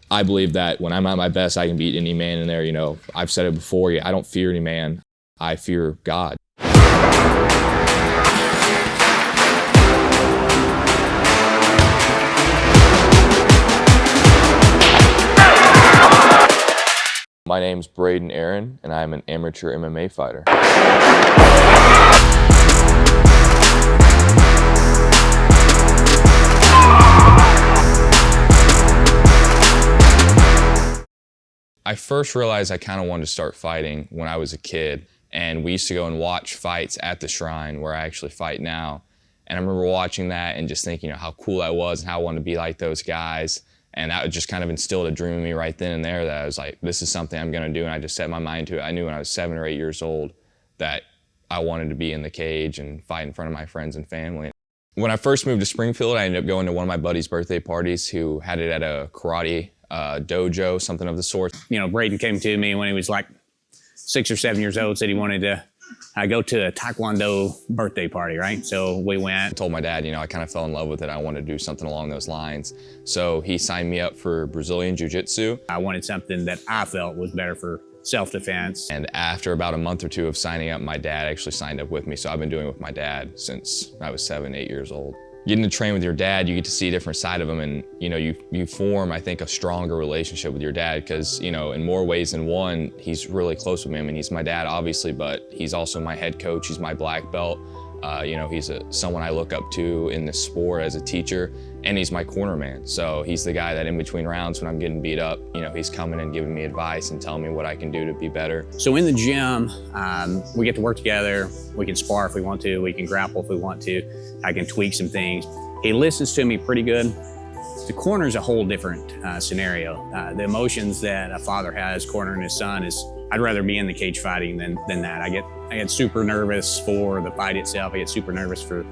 I believe that when I'm at my best, I can beat any man in there. You know, I've said it before, I don't fear any man. I fear God. My name's Braden Aaron, and I'm an amateur MMA fighter. I first realized I kind of wanted to start fighting when I was a kid, and we used to go and watch fights at the Shrine where I actually fight now. And I remember watching that and just thinking, how cool I was and how I wanted to be like those guys. And that just kind of instilled a dream in me right then and there that I was like, this is something I'm gonna do, and I just set my mind to it. I knew when I was 7 or 8 years old that I wanted to be in the cage and fight in front of my friends and family. When I first moved to Springfield, I ended up going to one of my buddy's birthday parties who had it at a karate dojo, something of the sort. Braden came to me when he was like 6 or 7 years old, said he wanted to go to a Taekwondo birthday party, right? So we went. I told my dad, I kind of fell in love with it. I wanted to do something along those lines. So he signed me up for Brazilian Jiu-Jitsu. I wanted something that I felt was better for self-defense. And after about a month or two of signing up, my dad actually signed up with me. So I've been doing it with my dad since I was 7, 8 years old. Getting to train with your dad, you get to see a different side of him, and you form, I think, a stronger relationship with your dad because, in more ways than one, he's really close with me. I mean, he's my dad, obviously, but he's also my head coach. He's my black belt. He's someone I look up to in the sport as a teacher, and he's my corner man. So he's the guy that in between rounds when I'm getting beat up, he's coming and giving me advice and telling me what I can do to be better. So in the gym, we get to work together. We can spar if we want to. We can grapple if we want to. I can tweak some things. He listens to me pretty good. The corner is a whole different scenario. The emotions that a father has cornering his son is, I'd rather be in the cage fighting than that. I get super nervous for the fight itself. I get super nervous for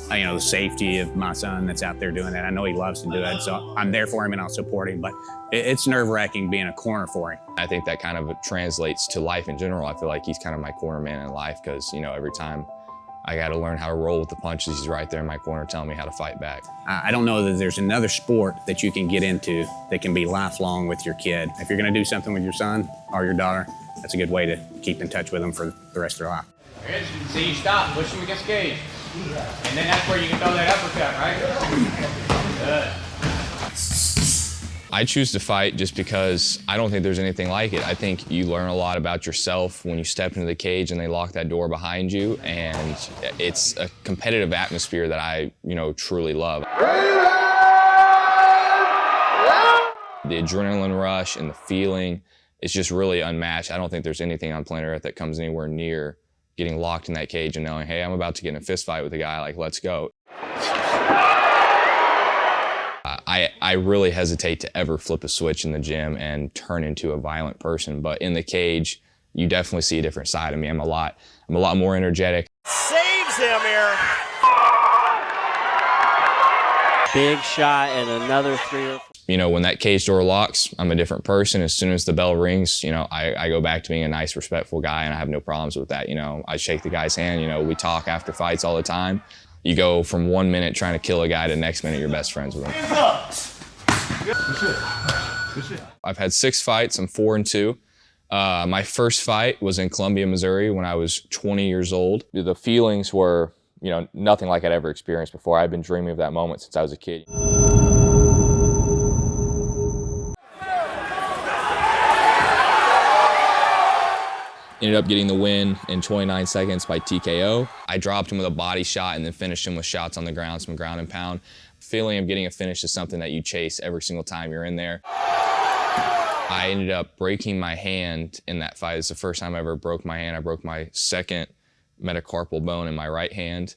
the safety of my son that's out there doing that. I know he loves to do it, so I'm there for him and I'll support him, but it's nerve-wracking being a corner for him. I think that kind of translates to life in general. I feel like he's kind of my corner man in life because, every time I got to learn how to roll with the punches, he's right there in my corner telling me how to fight back. I don't know that there's another sport that you can get into that can be lifelong with your kid. If you're going to do something with your son or your daughter, that's a good way to keep in touch with them for the rest of their life. See, you stop, push him against cage. And then that's where you can throw that uppercut, right? Good. I choose to fight just because I don't think there's anything like it. I think you learn a lot about yourself when you step into the cage and they lock that door behind you, and it's a competitive atmosphere that I, truly love. The adrenaline rush and the feeling is just really unmatched. I don't think there's anything on planet Earth that comes anywhere near getting locked in that cage and knowing, hey, I'm about to get in a fist fight with a guy, like, let's go. I really hesitate to ever flip a switch in the gym and turn into a violent person, but in the cage, you definitely see a different side of me. I'm a lot more energetic. Saves him here. Big shot and another 3 or 4. When that cage door locks, I'm a different person. As soon as the bell rings, I go back to being a nice, respectful guy, and I have no problems with that. I shake the guy's hand. We talk after fights all the time. You go from 1 minute trying to kill a guy to the next minute you're best friends with him. I've had 6 fights. I'm 4-2. My first fight was in Columbia, Missouri when I was 20 years old. The feelings were, nothing like I'd ever experienced before. I've been dreaming of that moment since I was a kid. Ended up getting the win in 29 seconds by TKO. I dropped him with a body shot and then finished him with shots on the ground, some ground and pound. Feeling of getting a finish is something that you chase every single time you're in there. I ended up breaking my hand in that fight. It's the first time I ever broke my hand. I broke my second metacarpal bone in my right hand.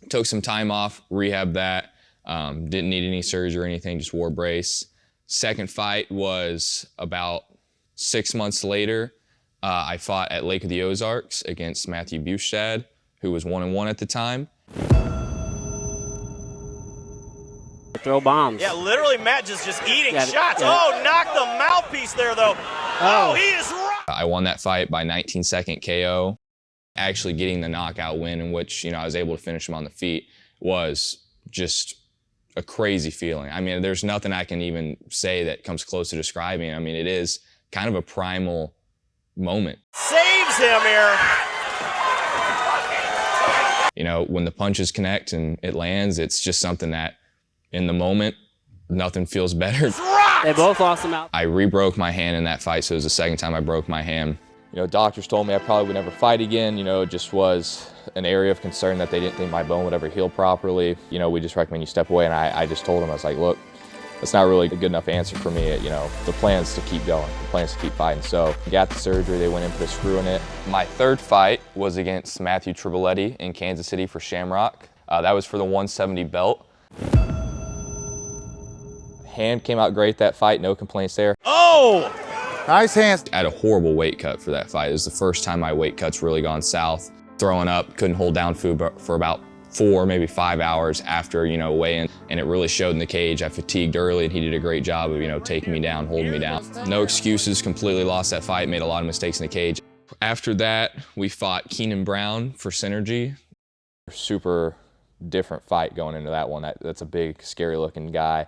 Took some time off, rehabbed that. Didn't need any surgery or anything, just wore a brace. Second fight was about 6 months later. I fought at Lake of the Ozarks against Matthew Bustad, who was 1-1 at the time. Throw bombs. Yeah, literally Matt just eating shots. Yeah. Oh, knocked the mouthpiece there, though. Oh, he is right. I won that fight by 19-second KO. Actually getting the knockout win in which, I was able to finish him on the feet was just a crazy feeling. I mean, there's nothing I can even say that comes close to describing it. I mean, it is kind of a primal moment. Saves him here. You know, when the punches connect and it lands, it's just something that in the moment, nothing feels better. They both lost them out. I re-broke my hand in that fight, so it was the second time I broke my hand. You know, doctors told me I probably would never fight again. You know, it just was an area of concern that they didn't think my bone would ever heal properly. You know, we just recommend you step away, and I just told them, I was like, look, that's not really a good enough answer for me. You know, the plan is to keep going, the plan is to keep fighting. So got the surgery, they went in, put a screw in it. My third fight was against Matthew Triboletti in Kansas City for Shamrock. That was for the 170 belt. Hand came out great that fight, no complaints there. Oh! Nice hands. I had a horrible weight cut for that fight. It was the first time my weight cut's really gone south. Throwing up, couldn't hold down food for about 4, maybe 5 hours after, you know, weigh-in, and it really showed in the cage. I fatigued early, and he did a great job of, you know, taking me down, holding me down. No excuses, completely lost that fight, made a lot of mistakes in the cage. After that, we fought Keenan Brown for Synergy. Super different fight going into that one. That's a big, scary-looking guy.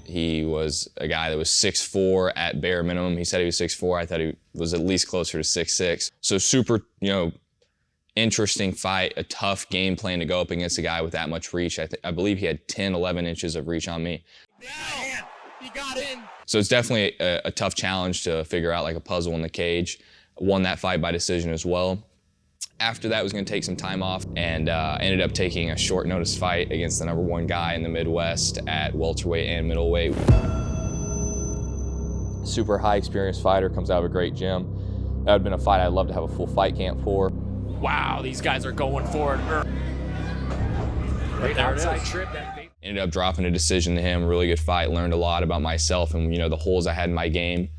He was a guy that was 6'4" at bare minimum. He said he was 6'4". I thought he was at least closer to 6'6". So super, you know, interesting fight, a tough game plan to go up against a guy with that much reach. I believe he had 10, 11 inches of reach on me. He got in. So it's definitely a tough challenge to figure out, like a puzzle in the cage. Won that fight by decision as well. After that, was going to take some time off, and ended up taking a short notice fight against the #1 guy in the Midwest at welterweight and middleweight. Super high experienced fighter, comes out of a great gym. That would have been a fight I'd love to have a full fight camp for. Wow, these guys are going for it. Great outside trip. Ended up dropping a decision to him, really good fight, learned a lot about myself and, you know, the holes I had in my game.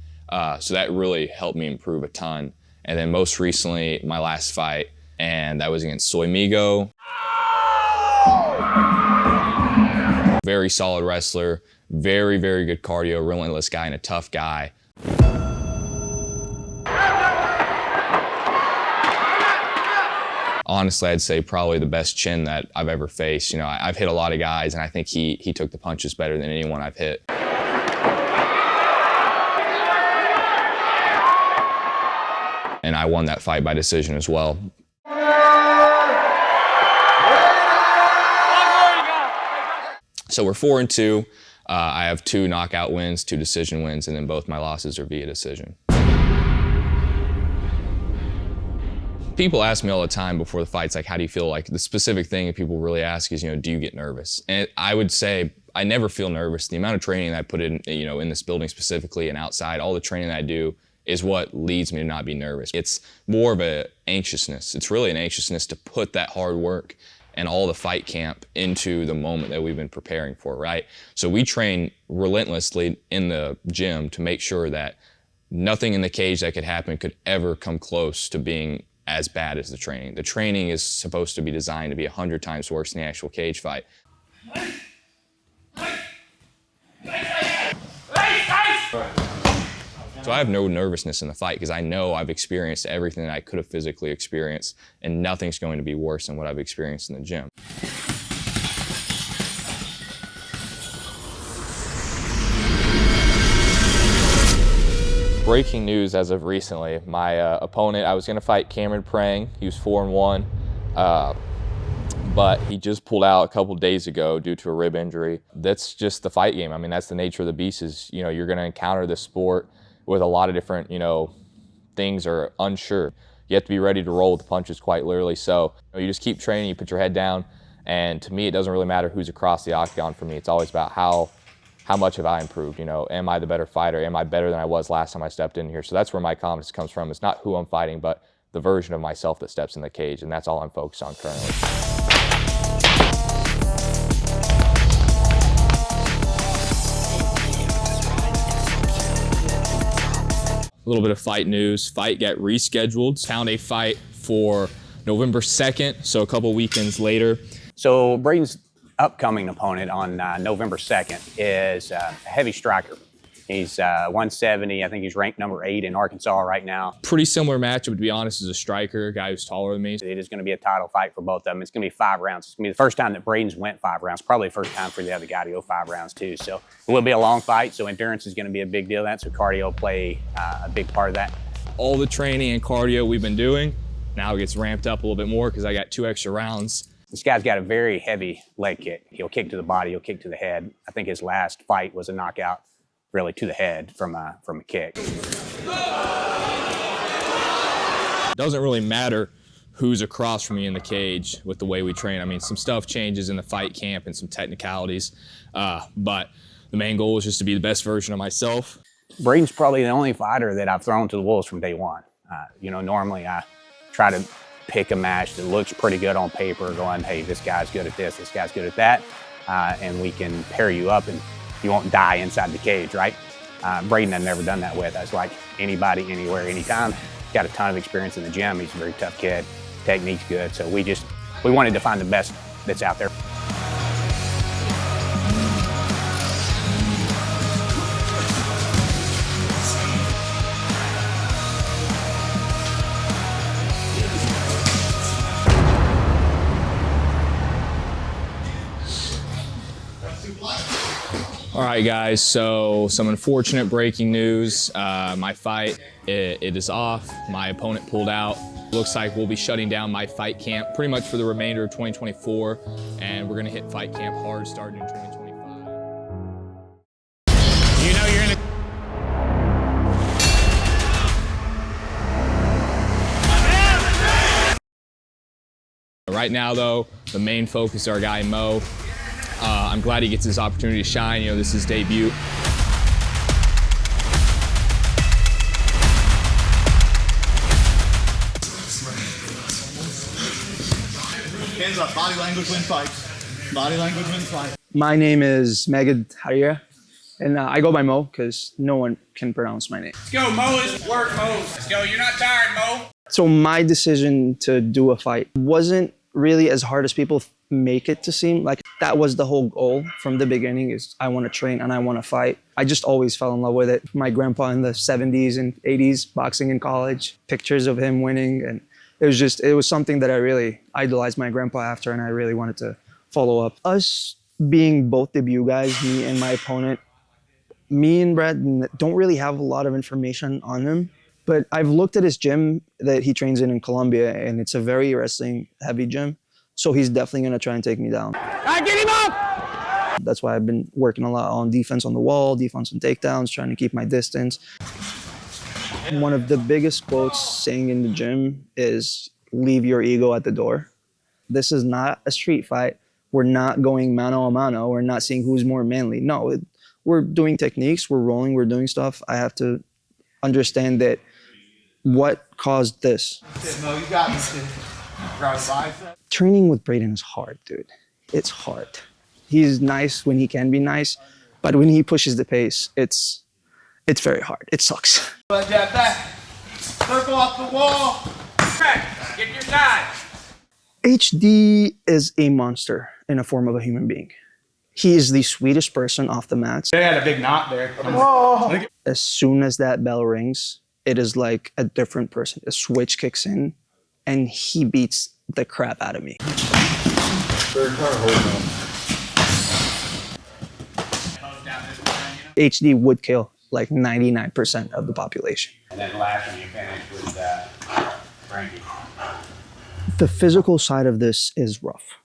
So that really helped me improve a ton. And then most recently, my last fight, and that was against Soy Migo. Very solid wrestler, very, very good cardio, relentless guy, and a tough guy. Honestly, I'd say probably the best chin that I've ever faced. You know, I've hit a lot of guys, and I think he took the punches better than anyone I've hit. And I won that fight by decision as well. So we're 4-2. I have 2 knockout wins, 2 decision wins, and then both my losses are via decision. People ask me all the time before the fights, like, how do you feel? Like, the specific thing that people really ask is, you know, do you get nervous? And I would say I never feel nervous. The amount of training that I put in, you know, in this building specifically and outside, all the training that I do is what leads me to not be nervous. It's more of an anxiousness. It's really an anxiousness to put that hard work and all the fight camp into the moment that we've been preparing for, right? So we train relentlessly in the gym to make sure that nothing in the cage that could happen could ever come close to being as bad as the training. The training is supposed to be designed to be 100 times worse than the actual cage fight. So I have no nervousness in the fight because I know I've experienced everything that I could have physically experienced, and nothing's going to be worse than what I've experienced in the gym. Breaking news as of recently, my opponent, I was going to fight Cameron Prang. He was 4-1, but he just pulled out a couple days ago due to a rib injury. That's just the fight game. I mean, that's the nature of the beast is, you know, you're going to encounter this sport with a lot of different, you know, things are unsure. You have to be ready to roll with the punches quite literally. So you just keep training, you put your head down, and to me, it doesn't really matter who's across the octagon for me. It's always about how much have I improved, you know? Am I the better fighter? Am I better than I was last time I stepped in here? So that's where my confidence comes from. It's not who I'm fighting, but the version of myself that steps in the cage, and that's all I'm focused on currently. A little bit of fight news. Fight got rescheduled. Found a fight for November 2nd, so a couple weekends later. So Braden's upcoming opponent on November 2nd is a heavy striker. He's 170. I think he's ranked number 8 in Arkansas right now. Pretty similar matchup, to be honest, as a striker, a guy who's taller than me. It is going to be a title fight for both of them. It's going to be 5 rounds. It's going to be the first time that Braden's went 5 rounds. Probably the first time for the other guy to go 5 rounds too. So it will be a long fight. So endurance is going to be a big deal. So cardio will play a big part of that. All the training and cardio we've been doing now gets ramped up a little bit more because I got 2 extra rounds. This guy's got a very heavy leg kick. He'll kick to the body. He'll kick to the head. I think his last fight was a knockout, really to the head from a kick. It doesn't really matter who's across from me in the cage with the way we train. I mean, some stuff changes in the fight camp and some technicalities, but the main goal is just to be the best version of myself. Braden's probably the only fighter that I've thrown to the wolves from day one. Normally I try to pick a match that looks pretty good on paper, going, hey, this guy's good at this guy's good at that, and we can pair you up and you won't die inside the cage, right? Braden I've never done that with. I was like anybody, anywhere, anytime. Got a ton of experience in the gym. He's a very tough kid. Technique's good. So we wanted to find the best that's out there. All right, guys, so some unfortunate breaking news. My fight, it is off. My opponent pulled out. Looks like we'll be shutting down my fight camp pretty much for the remainder of 2024, and we're gonna hit fight camp hard starting in 2025. You know you're in a... Right now, though, the main focus is our guy, Mo. I'm glad he gets this opportunity to shine. This is his debut. Hands up, body language wins fights. Body language wins fights. My name is Megad Haria, and I go by Mo because no one can pronounce my name. Let's go, Mo. Is work, Mo. Let's go. You're not tired, Mo. So my decision to do a fight wasn't really as hard as people make it to seem. Like, that was the whole goal from the beginning, is I want to train and I want to fight. I just always fell in love with it. My grandpa in the 70s and 80s, boxing in college, pictures of him winning, and it was something that I really idolized my grandpa after, and I really wanted to follow up. Us being both debut guys, me and my opponent, me and Brad don't really have a lot of information on him, but I've looked at his gym that he trains in Colombia, and it's a very wrestling heavy gym. So he's definitely gonna try and take me down. Get him up! That's why I've been working a lot on defense on the wall, defense on takedowns, trying to keep my distance. One of the biggest quotes saying in the gym is, leave your ego at the door. This is not a street fight. We're not going mano a mano. We're not seeing who's more manly. No, we're doing techniques, we're rolling, we're doing stuff. I have to understand that what caused this. No, you got me. Training with Braden is hard, dude. It's hard. He's nice when he can be nice, but when he pushes the pace, it's very hard. It sucks. But that back. Circle off the wall. Get your side. HD is a monster in a form of a human being. He is the sweetest person off the mats. They had a big knot there. As soon as that bell rings, it is like a different person. A switch kicks in, and he beats the crap out of me. HD would kill like 99% of the population. And then last one you finished with Frankie. The physical side of this is rough.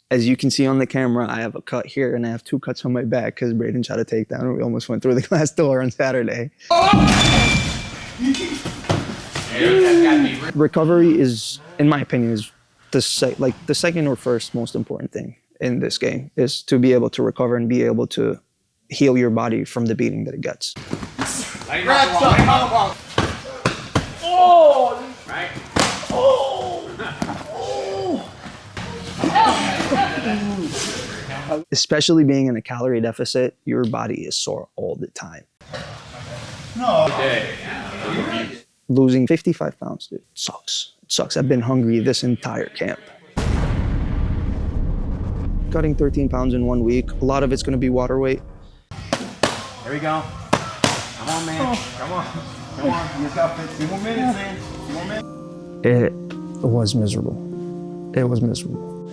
As you can see on the camera, I have a cut here and I have 2 cuts on my back because Braden shot a takedown and we almost went through the glass door on Saturday. Recovery is, in my opinion, is the second or first most important thing in this game, is to be able to recover and be able to heal your body from the beating that it gets. Oh! Right? Especially being in a calorie deficit, your body is sore all the time. No. Losing 55 pounds, dude, sucks. It sucks. I've been hungry this entire camp. Cutting 13 pounds in 1 week. A lot of it's going to be water weight. Here we go. Come on, man. Come on. Come on. You got 2 more minutes in. 2 more minutes. It was miserable. It was miserable.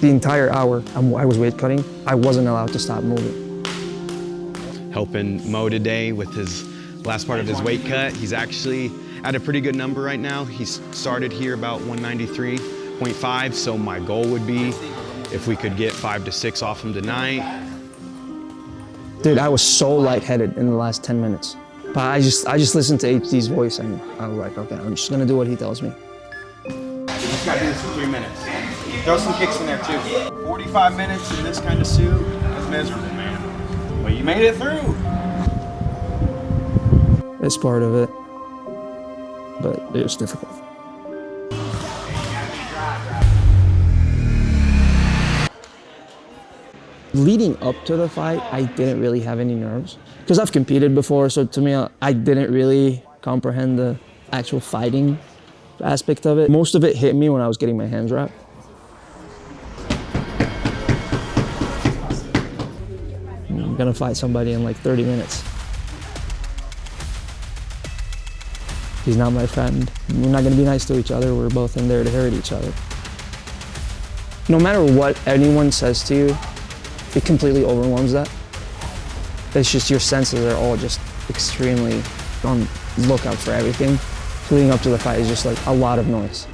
The entire hour I was weight cutting, I wasn't allowed to stop moving. Helping Mo today with his last part of his weight cut. He's actually at a pretty good number right now. He's started here about 193.5, so my goal would be if we could get 5 to 6 off him tonight. Dude, I was so lightheaded in the last 10 minutes. But I just listened to HD's voice and I was like, okay, I'm just gonna do what he tells me. You just gotta do this for 3 minutes. Throw some kicks in there too. 45 minutes in this kind of suit, that's miserable, man. But you made it through. It's part of it, but it was difficult. Leading up to the fight, I didn't really have any nerves because I've competed before, so to me, I didn't really comprehend the actual fighting aspect of it. Most of it hit me when I was getting my hands wrapped. I'm gonna fight somebody in like 30 minutes. He's not my friend. We're not gonna be nice to each other. We're both in there to hurt each other. No matter what anyone says to you, it completely overwhelms that. It's just your senses are all just extremely on lookout for everything. Leading up to the fight is just like a lot of noise.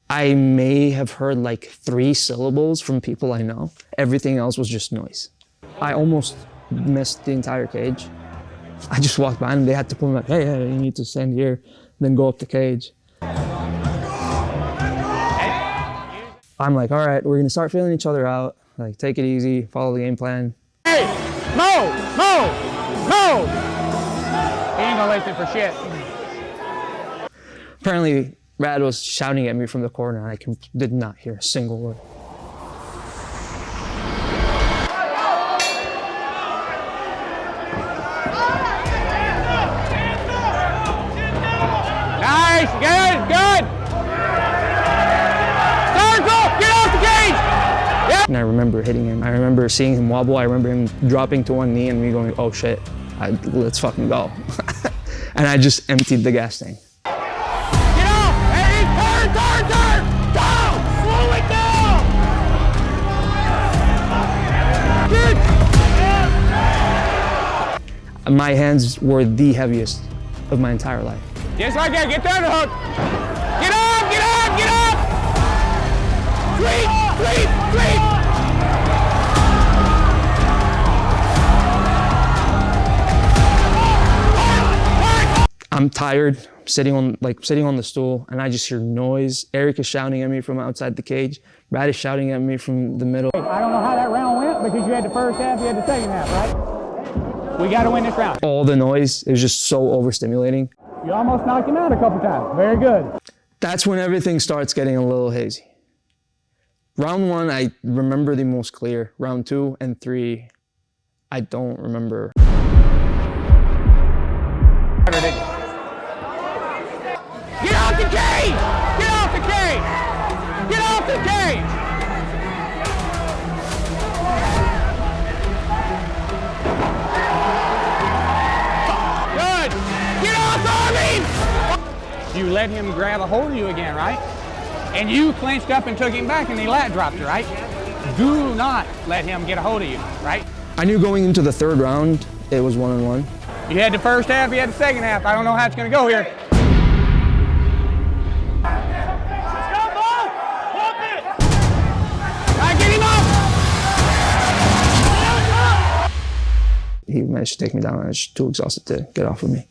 I may have heard like 3 syllables from people I know. Everything else was just noise. I almost missed the entire cage. I just walked by and they had to pull me like, hey, you need to stand here, then go up the cage. I'm like, all right, we're gonna start feeling each other out. Like, take it easy, follow the game plan. Hey, Mo! He ain't gonna listen for shit. Apparently, Rad was shouting at me from the corner and I did not hear a single word. Nice, good. Circle, get off the cage! Yep. And I remember hitting him. I remember seeing him wobble. I remember him dropping to one knee and me going, oh shit, let's fucking go. And I just emptied the gas tank. Get off! Hey, turn! Go! Slow it down! My hands were the heaviest of my entire life. Just like that, get the underhook! Get up! Sweep! I'm tired, sitting on the stool, and I just hear noise. Eric is shouting at me from outside the cage. Brad is shouting at me from the middle. I don't know how that round went because you had the first half, you had the second half, right? We got to win this round. All the noise, it was just so overstimulating. You almost knocked him out a couple times. Very good. That's when everything starts getting a little hazy. Round 1, I remember the most clear. Round 2 and 3, I don't remember. Get off the cage! Get off the cage! Get off the cage! Good! Get off of him! You let him grab a hold of you again, right? And you clinched up and took him back and he lat dropped you, right? Do not let him get a hold of you, right? I knew going into the 3rd round, it was 1-on-1. You had the first half, you had the second half. I don't know how it's gonna go here. He managed to take me down and I was just too exhausted to get off of me.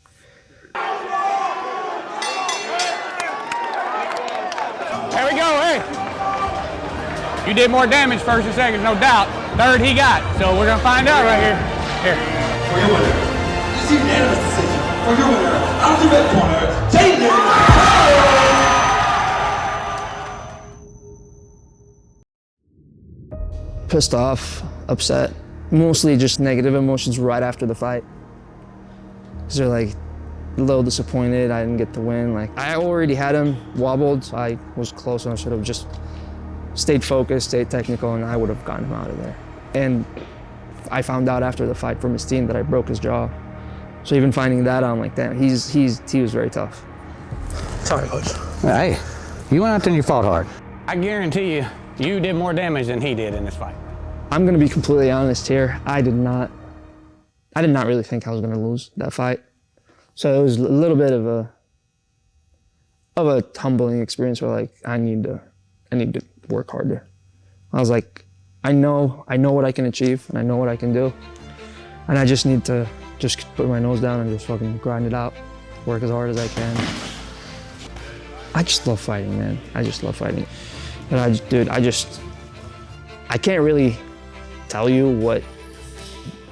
There we go, hey. You did more damage first and second, no doubt. 3rd he got, so we're gonna find out right here. Here. For your winner, this is unanimous decision. For your winner, out of the red corner, David. Pissed off, upset, mostly just negative emotions right after the fight. Because they're like, a little disappointed I didn't get the win. Like, I already had him wobbled, so I was close and I should have just stayed focused, stayed technical, and I would have gotten him out of there. And I found out after the fight from his team that I broke his jaw. So even finding that out, I'm like, damn, he was very tough. Sorry, Coach. Hey, you went out there and you fought hard. I guarantee you, you did more damage than he did in this fight. I'm gonna be completely honest here. I did not really think I was gonna lose that fight. So it was a little bit of a humbling experience where like, I need to work harder. I was like, I know what I can achieve and I know what I can do. And I just need to put my nose down and just fucking grind it out, work as hard as I can. I just love fighting, man. I just love fighting. And I can't really tell you what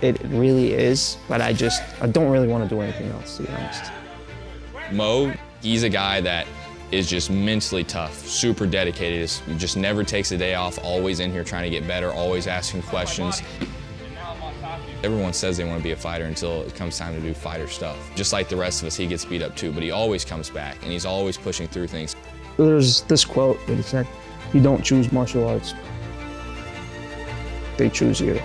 it really is, but I don't really want to do anything else, to be honest. Mo, he's a guy that is just mentally tough, super dedicated, just never takes a day off, always in here trying to get better, always asking questions. Everyone says they want to be a fighter until it comes time to do fighter stuff. Just like the rest of us, he gets beat up too, but he always comes back and he's always pushing through things. There's this quote that he said, "You don't choose martial arts, they choose you."